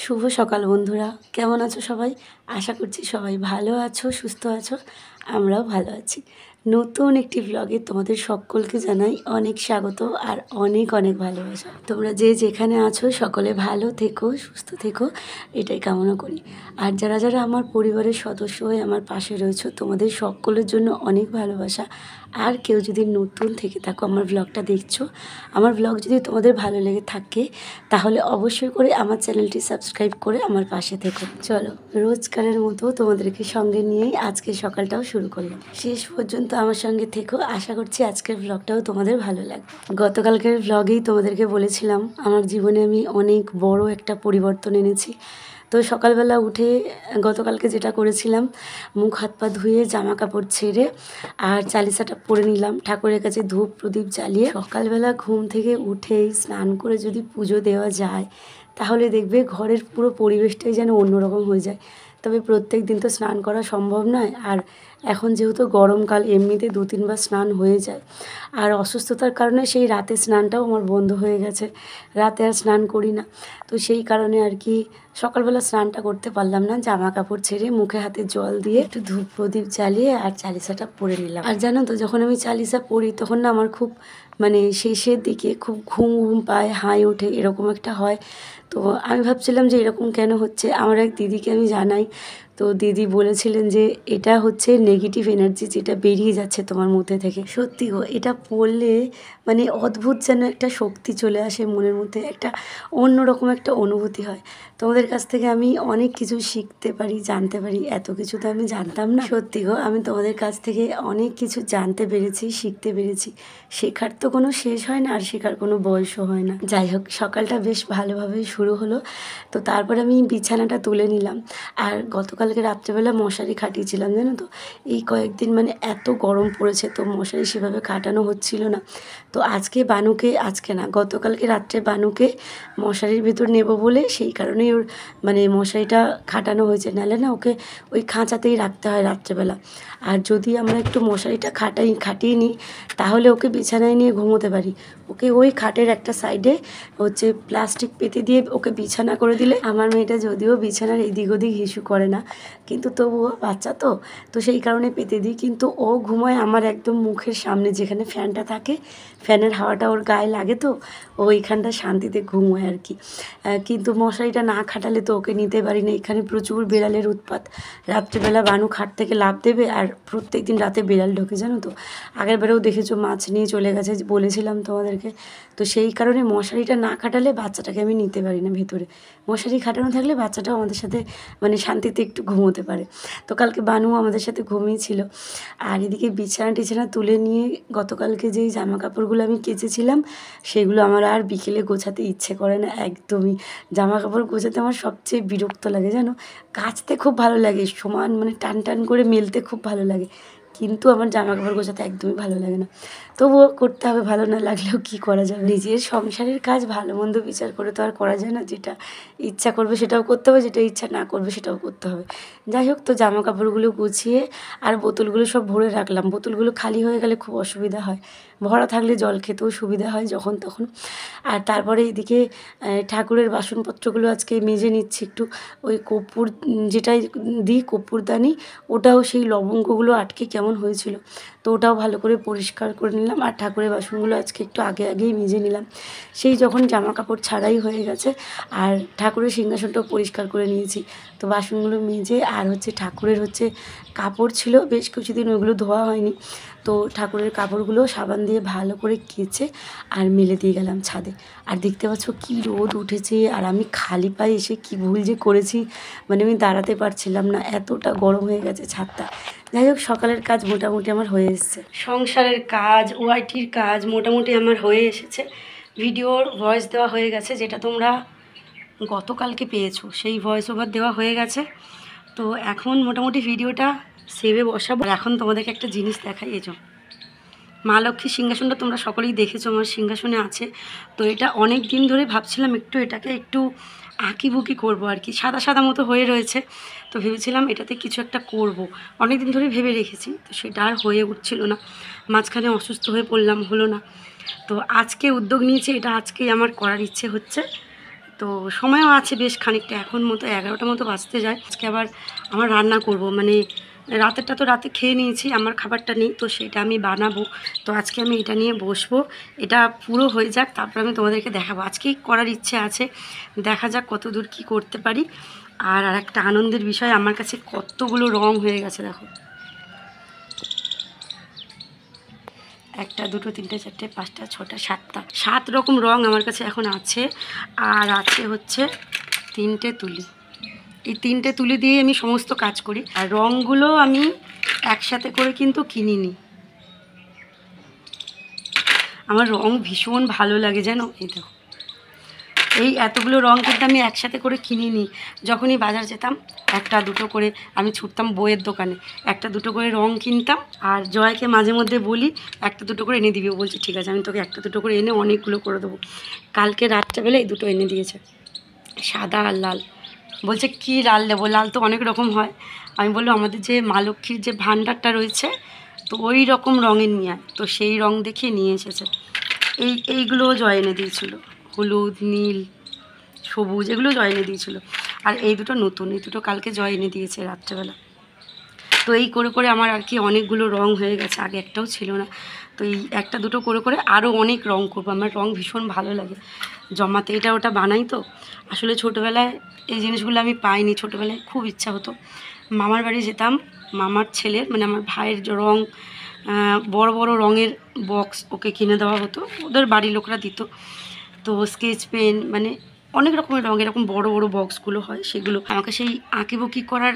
শুভ সকাল বন্ধুরা, কেমন আছো সবাই? আশা করছি সবাই ভালো আছো, সুস্থ আছো। আমরাও ভালো আছি। নতুন একটি ব্লগে তোমাদের সকলকে জানাই অনেক স্বাগত আর অনেক অনেক ভালোবাসা। তোমরা যে যেখানে আছো সকলে ভালো থেকো, সুস্থ থেকো, এটাই কামনা করি। আর যারা যারা আমার পরিবারের সদস্য হয়ে আমার পাশে রয়েছো, তোমাদের সকলের জন্য অনেক ভালোবাসা। আর কেউ যদি নতুন থেকে থাকো, আমার ব্লগটা দেখছো, আমার ব্লগ যদি তোমাদের ভালো লেগে থাকে তাহলে অবশ্যই করে আমার চ্যানেলটি সাবস্ক্রাইব করে আমার পাশে থেকো। চলো, রোজকারের মতো তোমাদেরকে সঙ্গে নিয়েই আজকে সকালটাও শুরু করলাম। শেষ পর্যন্ত আমার সঙ্গে থেকো, আশা করছি আজকের ব্লগটাও তোমাদের ভালো লাগবে। গতকালকের ব্লগেই তোমাদেরকে বলেছিলাম আমার জীবনে আমি অনেক বড় একটা পরিবর্তন এনেছি। তো সকালবেলা উঠে গতকালকে যেটা করেছিলাম, মুখ হাত পা ধুয়ে জামা কাপড় ছেড়ে আর চালিসাটা পরে নিলাম, ঠাকুরের কাছে ধূপ প্রদীপ জ্বালিয়ে সকালবেলা ঘুম থেকে উঠেই স্নান করে যদি পুজো দেওয়া যায় তাহলে দেখবে ঘরের পুরো পরিবেশটাই যেন অন্যরকম হয়ে যায়। তবে প্রত্যেক দিন তো স্নান করা সম্ভব নয়, আর এখন যেহেতু গরমকাল এমনিতে 2-3 বার স্নান হয়ে যায়। আর অসুস্থতার কারণে সেই রাতে স্নানটাও আমার বন্ধ হয়ে গেছে, রাতে আর স্নান করি না। তো সেই কারণে আর কি সকালবেলা স্নানটা করতে পারলাম না, জামা কাপড় ছেড়ে মুখে হাতে জল দিয়ে একটু ধূপ প্রদীপ জ্বালিয়ে আর চালিসাটা পরে নিলাম। আর জানো তো, যখন আমি চালিসা পড়ি তখন না আমার খুব শেষের দিকে খুব ঘুম ঘুম পায়, হাই ওঠে, এরকম একটা হয়। তো আমি ভাবছিলাম যে এরকম কেন হচ্ছে। আমার এক দিদিকে আমি জানাই, তো দিদি বলেছিলেন যে এটা হচ্ছে নেগেটিভ এনার্জি যেটা বেরিয়ে যাচ্ছে তোমার মধ্যে থেকে। সত্যি গো, এটা পড়লে অদ্ভুত যেন একটা শক্তি চলে আসে মনের মধ্যে, একটা অন্যরকম একটা অনুভূতি হয়। তোমাদের কাছ থেকে আমি অনেক কিছু শিখতে পারি, জানতে পারি, এত কিছু তো আমি জানতাম না। সত্যি গো, আমি তোমাদের কাছ থেকে অনেক কিছু জানতে পেরেছি, শিখতে পেরেছি। শেখার তো কোনো শেষ হয় না, আর শেখার কোনো বয়সও হয় না। যাই হোক, সকালটা বেশ ভালোভাবেই শুরু হলো। তো তারপরে আমি বিছানাটা তুলে নিলাম। আর গতকালকে রাত্রেবেলা মশারি খাটিয়েছিলাম, জানো তো। এই কয়েকদিন এত গরম পড়েছে, তো মশারি সেভাবে খাটানো হচ্ছিল না। তো গতকালকে রাত্রে বানুকে মশারির ভিতর নেব বলে সেই কারণেই ওর মশারিটা খাটানো হয়েছে। নাহলে না ওকে ওই খাঁচাতেই রাখতে হয় রাত্রেবেলা। আর যদি আমরা একটু মশারিটা খাটিয়ে নিই তাহলে ওকে বিছানায় নিয়ে ঘুমোতে পারি। ওকে ওই খাটের একটা সাইডে প্লাস্টিক পেতে দিয়ে ওকে বিছানা করে দিলে, আমার মেয়েটা যদিও বিছানার এদিক ওদিক হিসু করে না, কিন্তু তবুও বাচ্চা তো সেই কারণে পেতে দিই। কিন্তু ও ঘুমায় আমার একদম মুখের সামনে, যেখানে ফ্যানটা থাকে, ফ্যানের হাওয়াটা ওর গায়ে লাগে, তো ও এইখানটা শান্তিতে ঘুমোয় আর কি। কিন্তু মশারিটা না খাটালে তো ওকে নিতে পারি না। এখানে প্রচুর বিড়ালের উৎপাত। রাত্রেবেলা বানু খাট থেকে লাফ দেবে, আর প্রত্যেক দিন রাতে বিড়াল ঢোকে, জানো তো। আগেরবারেও দেখেছো মাছ নিয়ে চলে গেছে, বলেছিলাম তোমাদেরকে। তো সেই কারণে মশারিটা না খাটালে বাচ্চাটাকে আমি নিতে পারি না ভেতরে। মশারি খাটানো থাকলে বাচ্চাটাও আমাদের সাথে শান্তিতে একটু ঘুমোতে পারে। তো কালকে বানু আমাদের সাথে ঘুমিয়েছিল। আর এদিকে বিছানা টিছানা তুলে নিয়ে গতকালকে যেই জামা কাপড়গুলো আমি কেচেছিলাম সেগুলো আমার আর বিকেলে গোছাতে ইচ্ছে করে না একদমই। জামা কাপড় গোছাতে আমার সবচেয়ে বিরক্ত লাগে, জানো। কাচতে খুব ভালো লাগে, সমান টান টান করে মেলতে খুব ভালো লাগে, কিন্তু আমার জামা কাপড় গোছাতে একদমই ভালো লাগে না। তবুও করতে হবে, ভালো না লাগলেও কী করা যাবে। নিজের সংসারের কাজ ভালো মন্দ বিচার করে তো আর করা যায় না। যেটা ইচ্ছা করবে সেটাও করতে হবে, যেটা ইচ্ছা না করবে সেটাও করতে হবে। যাই হোক, তো জামা কাপড়গুলো গুছিয়ে আর বোতলগুলো সব ভরে রাখলাম। বোতলগুলো খালি হয়ে গেলে খুব অসুবিধা হয়, ভরা থাকলে জল খেতেও সুবিধা হয় যখন তখন। আর তারপরে এদিকে ঠাকুরের বাসনপত্রগুলো আজকে মেজে নিচ্ছি একটু। ওই কর্পূর যেটাই দিই, কর্পূরদানি, ওটাও সেই লবঙ্গগুলো আটকে কেমন হয়েছিল, তো ওটাও ভালো করে পরিষ্কার করে নিলাম। আর ঠাকুরের বাসনগুলো আজকে একটু আগেই মেজে নিলাম। সেই যখন জামা কাপড় ছাড়াই হয়ে গেছে, আর ঠাকুরের সিংহাসনটাও পরিষ্কার করে নিয়েছি। তো বাসনগুলো মেজে আর ঠাকুরের কাপড় ছিল বেশ কিছুদিন, ওইগুলো ধোয়া হয়নি। তো ঠাকুরের কাপড়গুলো সাবান দিয়ে ভালো করে কেচে আর মেলে দিয়ে গেলাম ছাদে। আর দেখতে পাচ্ছ কী রোদ উঠেছে, আর আমি খালি পায়ে এসে কী ভুল যে করেছি, আমি দাঁড়াতে পারছিলাম না, এতটা গরম হয়ে গেছে ছাদটা। যাই হোক, সকালের কাজ মোটামুটি আমার হয়ে এসেছে। সংসারের কাজ, ওয়াইটির কাজ মোটামুটি আমার হয়ে এসেছে। ভিডিওর ভয়েস দেওয়া হয়ে গেছে, যেটা তোমরা গতকালকে পেয়েছো, সেই ভয়েস ওভার দেওয়া হয়ে গেছে। তো এখন মোটামুটি ভিডিওটা সেভে বসাবো। এখন তোমাদেরকে একটা জিনিস দেখাই। মা লক্ষ্মীর সিংহাসনটা তোমরা সকলেই দেখেছো, আমার সিংহাসনে আছে। তো এটা অনেক দিন ধরে ভাবছিলাম এটাকে একটু আঁকিবুকি করবো আর কি, সাদা সাদা মতো হয়ে রয়েছে। তো ভেবেছিলাম এটাতে কিছু একটা করব, অনেক দিন ধরে ভেবে রেখেছি। তো সেটা আর হয়ে উঠছিল না, মাঝখানে অসুস্থ হয়ে পড়লাম, হলো না। তো আজকে উদ্যোগ নিয়েছি, এটা আজকেই আমার করার ইচ্ছে হচ্ছে। তো সময়ও আছে বেশ খানিকটা, এখন মতো 11টা মতো বাজতে যায়। আজকে আবার আমার রান্না করব, মানে রাতেরটা তো রাতে খেয়ে নিয়েছি, আমার খাবারটা নেই, তো সেটা আমি বানাবো। তো আজকে আমি এটা নিয়ে বসবো, এটা পুরো হয়ে যাক, তারপর আমি তোমাদেরকে দেখাবো। আজকেই করার ইচ্ছে আছে, দেখা যাক কত দূর কী করতে পারি। আর একটা আনন্দের বিষয়, আমার কাছে কতগুলো রং হয়ে গেছে দেখো, 1 2 3 4 5 6 7টা 7 রকম রং আমার কাছে এখন আছে। আর আছে হচ্ছে 3টে তুলি, এই 3টে তুলি দিয়ে আমি সমস্ত কাজ করি। আর রঙগুলো আমি একসাথে করে কিন্তু কিনিনি, আমার রং ভীষণ ভালো লাগে জানো। এই দেখো, এই এতগুলো রং কিন্তু আমি একসাথে করে কিনিনি। যখনই বাজার যেতাম 1 2 করে আমি ছুটতাম বইয়ের দোকানে, 1 2 করে রং কিনতাম। আর জয়কে মাঝে মধ্যে বলি 1 2 করে এনে দিবি, ও বলছে ঠিক আছে, আমি তোকে 1 2 করে এনে অনেকগুলো করে দেবো। কালকে রাত্রেবেলা এই দুটো এনে দিয়েছে, সাদা আর লাল। বলছে কি লাল দেবো, লাল তো অনেক রকম হয়। আমি বললাম আমাদের যে মা লক্ষ্মীর যে ভাণ্ডারটা রয়েছে, তো ওই রকম রঙের নিয়ে আয়, তো সেই রং দেখিয়ে নিয়ে এসেছে। এইগুলোও জয় এনে দিয়েছিলো, হলুদ, নীল, সবুজ, এগুলো জয় এনে দিয়েছিলো। আর এই দুটো নতুন, এই দুটো কালকে জয় এনে দিয়েছে রাত্রেবেলা। তো এই করে করে আমার আর কি অনেকগুলো রং হয়ে গেছে, আগে একটাও ছিল না। তো এই 1 2 করে করে আরও অনেক রং করবো, আমার রং ভীষণ ভালো লাগে জমাতে, এটা ওটা বানাই তো। আসলে ছোটোবেলায় এই জিনিসগুলো আমি পাইনি, ছোটোবেলায় খুব ইচ্ছা হতো। মামার বাড়ি যেতাম, মামার ছেলের মানে আমার ভাইয়ের যে রং, বড় বড় রঙের বক্স ওকে কিনে দেওয়া হতো, ওদের বাড়ির লোকরা দিত। তো স্কেচ পেন মানে অনেক রকমের রঙ, এরকম বড় বড় বক্সগুলো হয়, সেগুলো আমাকে সেই আঁকিবুকি করার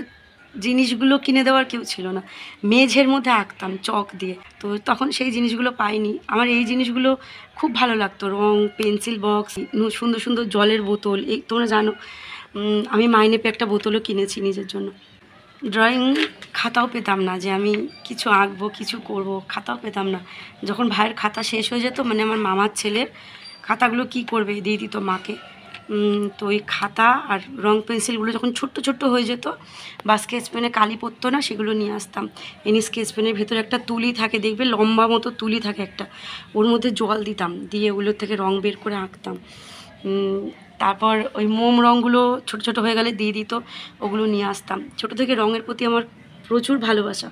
জিনিসগুলো কিনে দেওয়ার কেউ ছিল না। মেঝের মধ্যে আঁকতাম চক দিয়ে, তো তখন সেই জিনিসগুলো পাইনি। আমার এই জিনিসগুলো খুব ভালো লাগতো, রং, পেন্সিল বক্স, সুন্দর সুন্দর জলের বোতল। এই তোমরা জানো আমি মাইনে পেয়ে একটা বোতলও কিনেছি নিজের জন্য। ড্রয়িং খাতাও পেতাম না যে আমি কিছু আঁকবো, কিছু করব, খাতাও পেতাম না। যখন ভাইয়ের খাতা শেষ হয়ে যেত, মানে আমার মামার ছেলের খাতাগুলো কি করবে, দিয়ে দিত মাকে। তো ওই খাতা আর রং পেন্সিলগুলো যখন ছোট্ট ছোট্ট হয়ে যেত, বা স্কেচ পেনে কালি পড়তো না, সেগুলো নিয়ে আসতাম। এনে স্কেচ পেনের ভেতরে একটা তুলি থাকে, দেখবে লম্বা মতো তুলি থাকে একটা, ওর মধ্যে জল দিতাম, দিয়ে ওগুলোর থেকে রং বের করে আঁকতাম। তারপর ওই মোম রঙগুলো ছোটো ছোটো হয়ে গেলে দিয়ে দিত, ওগুলো নিয়ে আসতাম। ছোটো থেকে রঙের প্রতি আমার প্রচুর ভালোবাসা।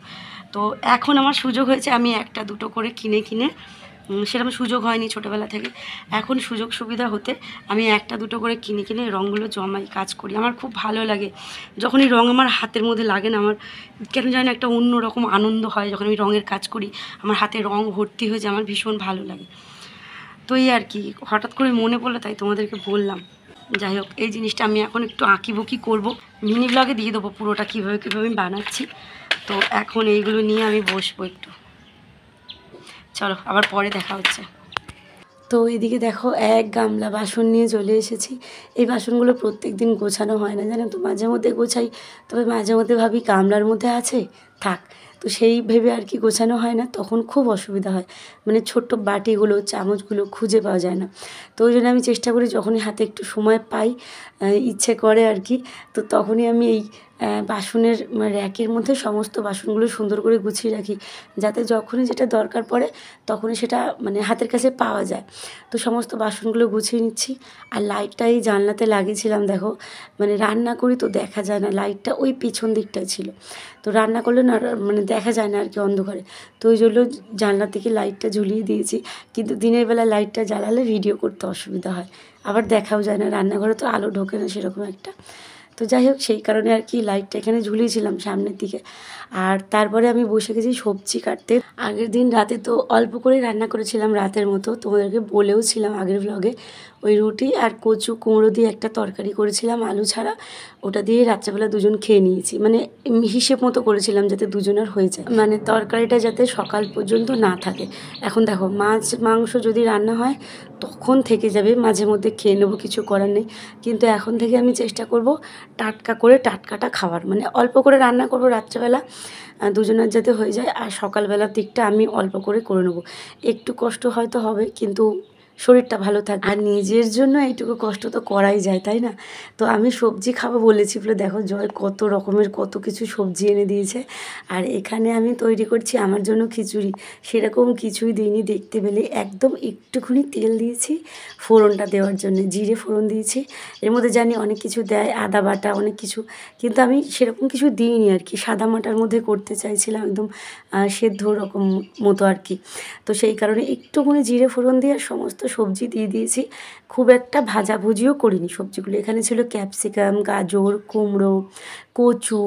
তো এখন আমার সুযোগ হয়েছে, আমি 1 2 করে কিনে কিনে, সেরকম সুযোগ হয়নি ছোটোবেলা থেকে, এখন সুযোগ সুবিধা হতে আমি 1 2 করে কিনে কিনে রঙগুলো জমাই, কাজ করি। আমার খুব ভালো লাগে যখন এই রঙ আমার হাতের মধ্যে লাগে না, আমার কেন জানি না একটা অন্যরকম আনন্দ হয় যখন আমি রঙের কাজ করি, আমার হাতে রঙ ভর্তি হয়ে যায়, আমার ভীষণ ভালো লাগে। তো এই আর কি, হঠাৎ করে মনে পড়লো তাই তোমাদেরকে বললাম। যাই হোক, এই জিনিসটা আমি এখন একটু আঁকিবুকি করবো, মিনি ব্লগে দিয়ে দেবো পুরোটা কীভাবে কীভাবে আমি বানাচ্ছি। তো এখন এইগুলো নিয়ে আমি বসবো একটু, চলো আবার পরে দেখা হচ্ছে। তো এদিকে দেখো 1 গামলা বাসন নিয়ে চলে এসেছি। এই বাসনগুলো প্রত্যেক দিন গোছানো হয় না, জানো তো, মাঝে মধ্যে গোছাই, তবে মাঝে মধ্যে ভাবি গামলার মধ্যে আছে থাক, তো সেই ভেবে আর কি গোছানো হয় না, তখন খুব অসুবিধা হয়, মানে ছোট্ট বাটিগুলো, চামচগুলো খুঁজে পাওয়া যায় না। তো ওই জন্য আমি চেষ্টা করি যখনই হাতে একটু সময় পাই, ইচ্ছে করে আর কি, তো তখনই আমি এই বাসনের র্যাকের মধ্যে সমস্ত বাসনগুলো সুন্দর করে গুছিয়ে রাখি, যাতে যখনই যেটা দরকার পড়ে তখনই সেটা মানে হাতের কাছে পাওয়া যায়। তো সমস্ত বাসনগুলো গুছিয়ে নিচ্ছি। আর লাইটটা এই জানলাতে লাগিয়েছিলাম, দেখো মানে রান্না করি তো দেখা যায় না, লাইটটা ওই পিছন দিকটায় ছিল, তো রান্না করলে না মানে দেখা যায় না আর কি অন্ধকারে, তো ওই জন্য জানলা থেকে লাইটটা ঝুলিয়ে দিয়েছি। কিন্তু দিনের বেলা লাইটটা জ্বালালে ভিডিও করতে অসুবিধা হয়, আবার দেখাও যায় না, রান্নাঘরে তো আলো ঢোকে না সেরকম একটা। তো যাই হোক, সেই কারণে আর কি লাইটটা এখানে ঝুলিয়েছিলাম সামনের দিকে। আর তারপরে আমি বসে গেছি সবজি কাটতে। আগের দিন রাতে তো অল্প করে রান্না করেছিলাম রাতের মতো, তোমাদেরকে বলেও ছিলাম আগের ভ্লগে। ওই রুটি আর কচু কুমড়ো দিয়ে একটা তরকারি করেছিলাম আলু ছাড়া, ওটা দিয়ে রাত্রেবেলা দুজন খেয়ে নিয়েছি, মানে হিসেব মতো করেছিলাম যাতে দুজনের হয়ে যায়, মানে তরকারিটা যাতে সকাল পর্যন্ত না থাকে। এখন দেখো মাছ মাংস যদি রান্না হয় তখন থেকে যাবে, মাঝে মধ্যে খেয়ে নেবো, কিছু করার নেই। কিন্তু এখন থেকে আমি চেষ্টা করব টাটকা করে টাটকাটা খাওয়ার, মানে অল্প করে রান্না করব রাত্রেবেলা, দুজনের যাতে হয়ে যায়, আর সকালবেলার দিকটা আমি অল্প করে করে নেবো। একটু কষ্ট হয়তো হবে, কিন্তু শরীরটা ভালো থাকবে। আর নিজের জন্য এইটুকু কষ্ট তো করাই যায়, তাই না? তো আমি সবজি খাবো বলেছি বলে দেখো জয় কত রকমের কত কিছু সবজি এনে দিয়েছে। আর এখানে আমি তৈরি করছি আমার জন্য খিচুড়ি। সেরকম কিছুই দিইনি, দেখতে পেলে একদম একটুখানি তেল দিয়েছি ফোড়নটা দেওয়ার জন্য, জিরে ফোড়ন দিয়েছি। এর মধ্যে জানি অনেক কিছু দেয়, আদা বাটা অনেক কিছু, কিন্তু আমি সেরকম কিছু দিইনি আর কি। সাদা মাটার মধ্যে করতে চাইছিলাম, একদম সেদ্ধ রকম মতো আর কি। তো সেই কারণে একটুখানি জিরে ফোড়ন দিয়ে আর সমস্ত সবজি দিয়ে দিয়েছি। খুব একটা ভাজাভুজিও করিনি সবজিগুলো। এখানে ছিল ক্যাপসিকাম, গাজর, কুমড়ো, কচু।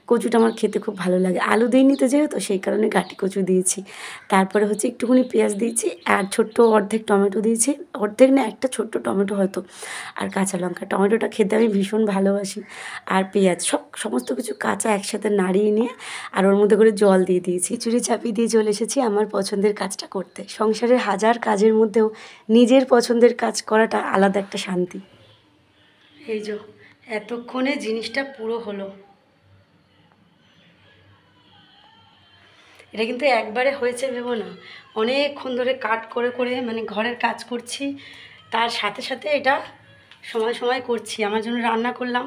কচুটা আমার খেতে খুব ভালো লাগে। আলু দিইনি তো যেহেতু, সেই কারণে গাঁটি কচু দিয়েছি। তারপরে হচ্ছে একটুখানি পেঁয়াজ দিয়েছি আর ছোট্ট অর্ধেক টমেটো দিয়েছি। অর্ধেক না, একটা ছোট্ট টমেটো হয়তো, আর কাঁচা লঙ্কা। টমেটোটা খেতে আমি ভীষণ ভালোবাসি। আর পেঁয়াজ, সমস্ত কিছু কাঁচা একসাথে নাড়িয়ে নিয়ে আর ওর মধ্যে করে জল দিয়ে দিয়েছি। খিচুড়ি চাপিয়ে দিয়ে চলে এসেছি আমার পছন্দের কাজটা করতে। সংসারের হাজার কাজের মধ্যেও নিজের পছন্দের কাজ করাটা আলাদা একটা শান্তি। এই যে এতক্ষণে জিনিসটা পুরো হলো। এটা কিন্তু একবারে হয়েছে ভেবো না, অনেকক্ষণ ধরে কাট করে করে মানে ঘরের কাজ করছি, তার সাথে সাথে এটা সময় সময় করছি। আমার জন্য রান্না করলাম,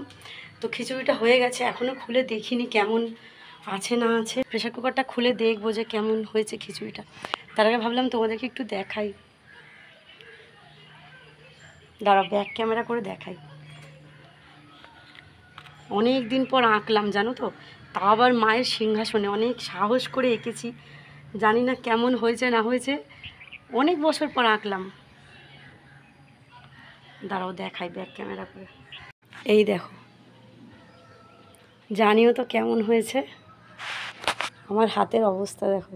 তো খিচুড়িটা হয়ে গেছে। এখনও খুলে দেখিনি কেমন আছে না আছে। প্রেশার কুকারটা খুলে দেখবো যে কেমন হয়েছে খিচুড়িটা। তার আগে ভাবলাম তোমাদেরকে একটু দেখাই, দাঁড়াও ব্যাক ক্যামেরা করে দেখাই। অনেক দিন পর আঁকলাম জানো তো, তা আবার মায়ের সিংহাসনে অনেক সাহস করে এঁকেছি। জানি না কেমন হয়েছে না হয়েছে, অনেক বছর পর আঁকলাম। দাঁড়াও দেখাই ব্যাক ক্যামেরা করে। এই দেখো, জানিও তো কেমন হয়েছে। আমার হাতের অবস্থা দেখো।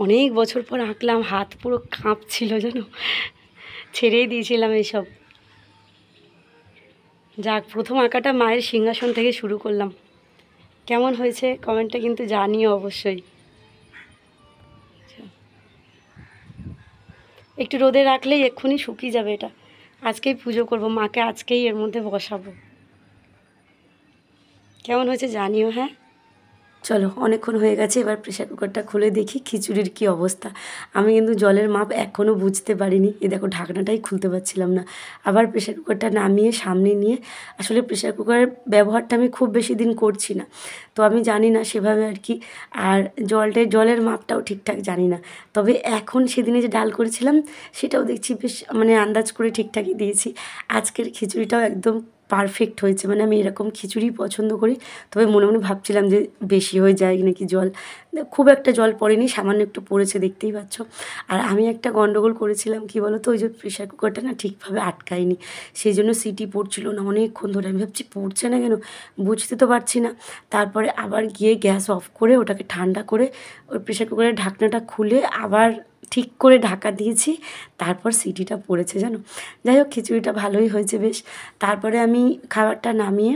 অনেক বছর পর আঁকলাম, হাত পুরো কাঁপছিল জানো, ছেড়েই দিয়েছিলাম এইসব। যাক, প্রথম আঁকাটা মায়ের সিংহাসন থেকে শুরু করলাম। কেমন হয়েছে কমেন্টটা কিন্তু জানিও অবশ্যই। একটু রোদে রাখলেই এক্ষুনি শুকিয়ে যাবে এটা। আজকেই পুজো করব, মাকে আজকেই এর মধ্যে বসাবো। কেমন হয়েছে জানিও। হ্যাঁ চলো, অনেকক্ষণ হয়ে গেছে, এবার প্রেশার কুকারটা খুলে দেখি খিচুড়ির কি অবস্থা। আমি কিন্তু জলের মাপ এখনও বুঝতে পারিনি। এ দেখো, ঢাকনাটাই খুলতে পারছিলাম না। আবার প্রেশার কুকারটা নামিয়ে সামনে নিয়ে, আসলে প্রেশার কুকারের ব্যবহারটা আমি খুব বেশি দিন করছি না, তো আমি জানি না সেভাবে আর কি। আর জলের মাপটাও ঠিকঠাক জানি না। তবে এখন সেদিনে যে ডাল করেছিলাম সেটাও দেখছি বেশ মানে আন্দাজ করে ঠিকঠাকই দিয়েছি। আজকের খিচুড়িটাও একদম পারফেক্ট হয়েছে। মানে আমি এরকম খিচুড়ি পছন্দ করি। তবে মনে মনে ভাবছিলাম যে বেশি হয়ে যায় নাকি জল। খুব একটা জল পড়েনি, সামান্য একটু পড়েছে, দেখতেই পাচ্ছ। আর আমি একটা গন্ডগোল করেছিলাম, কি বলো তো, ওই যে প্রেশার কুকারটা না ঠিকভাবে আটকায়নি, সেই জন্য সিটি পড়ছিল না অনেকক্ষণ ধরে। আমি ভাবছি পড়ছে না কেন, বুঝতে তো পারছি না। তারপরে আবার গিয়ে গ্যাস অফ করে ওটাকে ঠান্ডা করে ওই প্রেশার কুকারের ঢাকনাটা খুলে আবার ঠিক করে ঢাকা দিয়েছি, তারপর সিটিটা পড়েছে জানো। যাই হোক, খিচুড়িটা ভালোই হয়েছে বেশ। তারপরে আমি খাবারটা নামিয়ে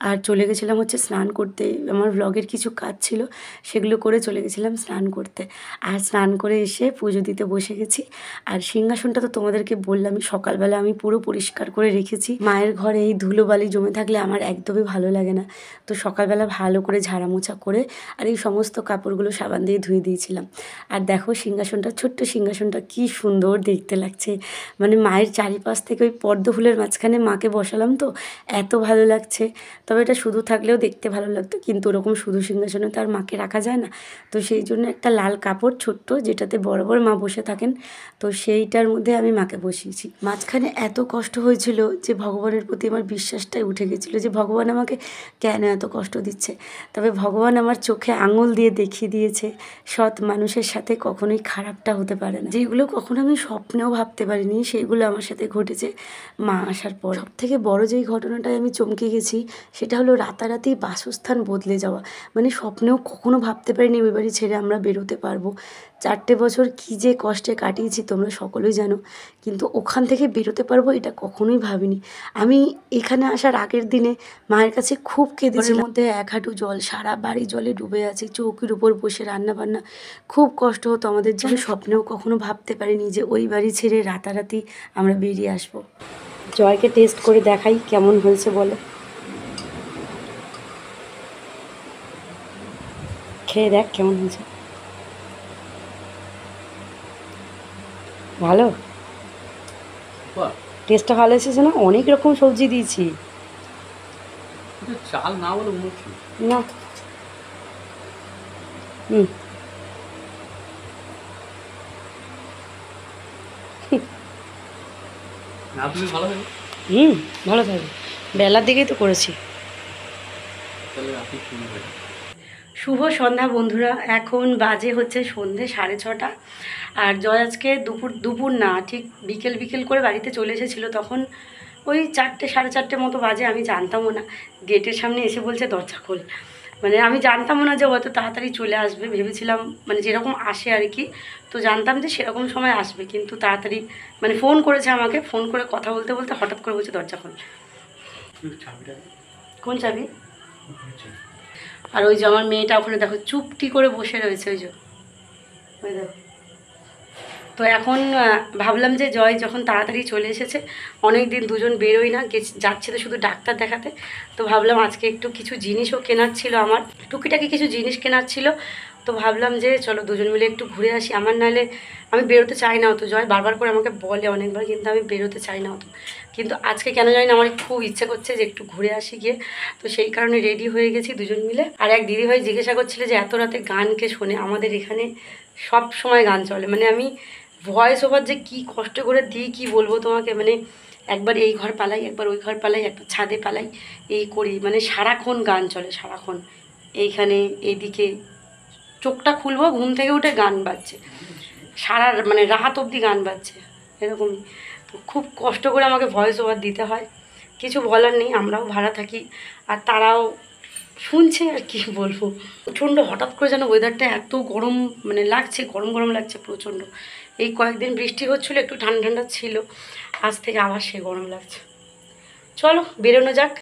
আর চলে গেছিলাম হচ্ছে স্নান করতে। আমার ব্লগের কিছু কাজ ছিল, সেগুলো করে চলে গেছিলাম স্নান করতে। আর স্নান করে এসে পুজো দিতে বসে গেছি। আর সিংহাসনটা তো তোমাদেরকে বললামই, সকালবেলা আমি পুরো পরিষ্কার করে রেখেছি। মায়ের ঘরে এই ধুলোবালি জমে থাকলে আমার একদমই ভালো লাগে না, তো সকালবেলা ভালো করে ঝাড়া মোছা করে আর এই সমস্ত কাপড়গুলো সাবান দিয়ে ধুয়ে দিয়েছিলাম। আর দেখো সিংহাসনটা, ছোট্ট সিংহাসনটা কি সুন্দর দেখতে লাগছে। মানে মায়ের চারিপাশ থেকে ওই পদ্ম ফুলের মাঝখানে মাকে বসালাম, তো এত ভালো লাগছে। তবে এটা শুধু থাকলেও দেখতে ভালো লাগতো, কিন্তু ওরকম শুধু সিংহাসনে তো আর মাকে রাখা যায় না। তো সেই জন্য একটা লাল কাপড় ছোট্ট, যেটাতে বড় বড় মা বসে থাকেন, তো সেইটার মধ্যে আমি মাকে বসিয়েছি। মাঝখানে এত কষ্ট হয়েছিল যে ভগবানের প্রতি আমার বিশ্বাসটাই উঠে গেছিলো যে ভগবান আমাকে কেন এত কষ্ট দিচ্ছে। তবে ভগবান আমার চোখে আঙুল দিয়ে দেখিয়ে দিয়েছে সৎ মানুষের সাথে কখনোই খারাপটা হতে পারে না। যেগুলো কখনো আমি স্বপ্নেও ভাবতে পারিনি সেইগুলো আমার সাথে ঘটেছে মা আসার পর। সব থেকে বড় যেই ঘটনাটায় আমি চমকে গেছি সেটা হলো রাতারাতি বাসস্থান বদলে যাওয়া। মানে স্বপ্নেও কখনো ভাবতে পারিনি ওই বাড়ি ছেড়ে আমরা বেরোতে পারবো। 4টে বছর কী যে কষ্টে কাটিয়েছি তোমরা সকলেই জানো, কিন্তু ওখান থেকে বেরোতে পারবো এটা কখনোই ভাবিনি। আমি এখানে আসার আগের দিনে মায়ের কাছে খুব কেঁদেছি। মধ্যে 1 হাঁটু জল, সারা বাড়ি জলে ডুবে আছে, চৌকির উপর বসে রান্না বান্না, খুব কষ্ট হতো আমাদের। যে স্বপ্নেও কখনো ভাবতে পারিনি যে ওই বাড়ি ছেড়ে রাতারাতি আমরা বেরিয়ে আসবো। জয়কে টেস্ট করে দেখাই কেমন হয়েছে বলে, খেয়ে দেখ কেমন হয়েছে। ভালো, টেস্টটা ভালো এসেছে না? অনেক রকম সবজি দিয়েছি। চাল না বলে না, হুম হুম, ভালো থাকবে। বেলার দিকেই তো করেছি। শুভ সন্ধ্যা বন্ধুরা, এখন বাজে হচ্ছে সন্ধে 6:30। আর জয় আজকে দুপুর না, ঠিক বিকেল বিকেল করে বাড়িতে চলে এসেছিলো। তখন ওই 4টে 4:30 মতো বাজে। আমি জানতামও না, গেটের সামনে এসে বলছে দরজা খোল। মানে আমি জানতামও না যে অত তাড়াতাড়ি চলে আসবে। ভেবেছিলাম মানে যেরকম আসে আর কি, তো জানতাম যে সেরকম সময় আসবে, কিন্তু তাড়াতাড়ি মানে ফোন করেছে আমাকে। ফোন করে কথা বলতে বলতে হঠাৎ করে বলছে দরজা খোল। কোন চাবি? আর ওই যে আমার মেয়েটা ওখানে দেখো চুপটি করে বসে রয়েছে, ওই যে ওই দেখো। তো এখন ভাবলাম যে জয় যখন তাড়াতাড়ি চলে এসেছে, অনেক দিন দুজন বেরোই না, যাচ্ছে তো শুধু ডাক্তার দেখাতে, তো ভাবলাম আজকে একটু কিছু জিনিসও কেনার ছিল, আমার টুকিটাকি কিছু জিনিস কেনার ছিল। তো ভাবলাম যে চলো দুজন মিলে একটু ঘুরে আসি। আমার নাহলে আমি বেরোতে চাই না অত, জয় বারবার করে আমাকে বলে অনেকবার, কিন্তু আমি বেরোতে চাই না অত। কিন্তু আজকে কেন জানি না আমার খুব ইচ্ছে করছে যে একটু ঘুরে আসি গিয়ে। তো সেই কারণে রেডি হয়ে গেছি দুজন মিলে। আর এক দিদিভাই জিজ্ঞাসা করছিল যে এত রাতে গান কে শোনে? আমাদের এখানে সব সময় গান চলে। মানে আমি ভয়েস ওভার যে কী কষ্ট করে দিই কী বলবো তোমাকে। মানে একবার এই ঘর পালাই, একবার ওই ঘর পালাই, একবার ছাদে পালাই, এই করি। মানে সারাক্ষণ গান চলে, সারাক্ষণ। এইখানে এইদিকে চোখটা খুলবো, ঘুম থেকে উঠে গান বাজছে, সারা মানে রাত অবধি গান বাজছে, এরকমই। তো খুব কষ্ট করে আমাকে ভয়েস ওভার দিতে হয়, কিছু বলার নেই, আমরাও ভাড়া থাকি আর তারাও শুনছে, আর কি বলবো। প্রচণ্ড হঠাৎ করে যেন ওয়েদারটা এত গরম মানে লাগছে, গরম গরম লাগছে প্রচণ্ড। এই কয়েকদিন বৃষ্টি হচ্ছিলো, একটু ঠান্ডা ঠান্ডা ছিল, আজ থেকে আবার সে গরম লাগছে। চলো বেরোনো যাক।